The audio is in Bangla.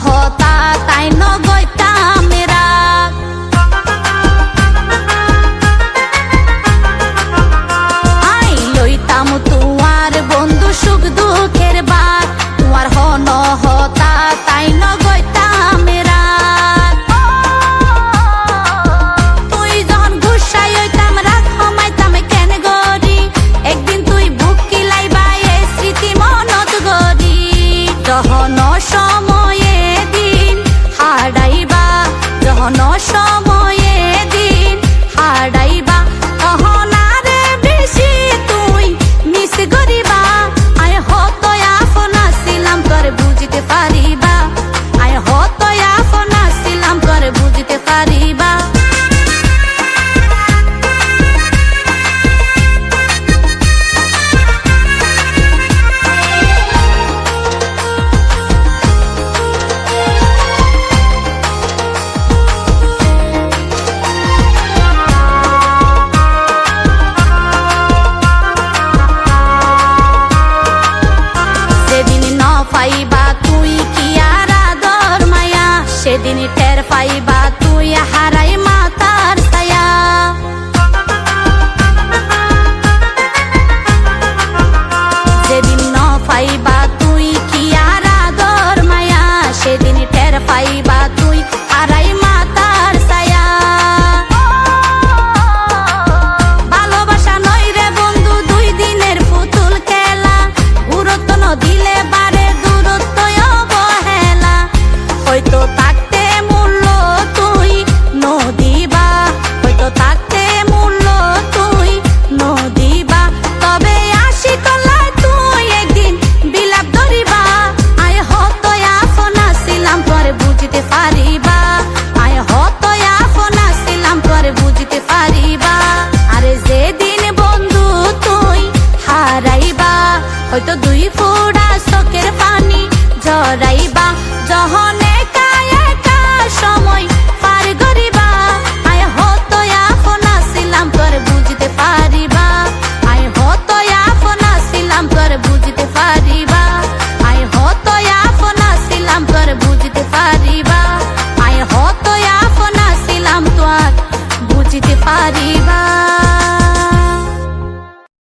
হতা তাই নগৈতাম রাগ। আই লইতাম তোমার বন্ধু সুখ দুঃখের বাগ, তোমার হন হতা তাই নগৈতাম রাগ। তুই যখন গুসাই হইতাম রাগ হমাইতাম কেন গরি, একদিন তুই বুক কিলাইবা এ স্মৃতি মনত গরি। যখন সময়ে দিন হারাইবা, যখন সময়ে দিন হারাইবা, তখন আরে বেশি তুই মিস করিবা। আয় হত আপনা ছিলাম তোর বুঝতে পারিবা, আয় হত আপনা ছিলাম তোর বুঝতে পারিবা। পাইবা তুই কি আর আদর মায়া, সেদিন টের পাইবা তুই হারাই মাতার ছায়া। যেদিন ন পাইবা তুই কি আর আদর মায়া, সেদিন টের পাইবা তুই হারাই মাতার ছায়া। ভালোবাসা নয় রে বন্ধু দুই দিনের পুতুল খেলা, গুরুত্ব ন দিলে বারে দূরত্ব অবহেলা। হয়তো থাকতে মূল্য তুই নদিবা, হয়তো থাকতে মূল্য তুই নদিবা, তবে আসি তলায় তুই একদিন বিলাপ ধরিবা। আয় হত আপনা ছিলাম তোর বুঝতে পারিবা, আয় হত আপনা ছিলাম তোর বুঝতে পারিবা। আরে যেদিন বন্ধু তুই হারাইবা, হয়তো দুই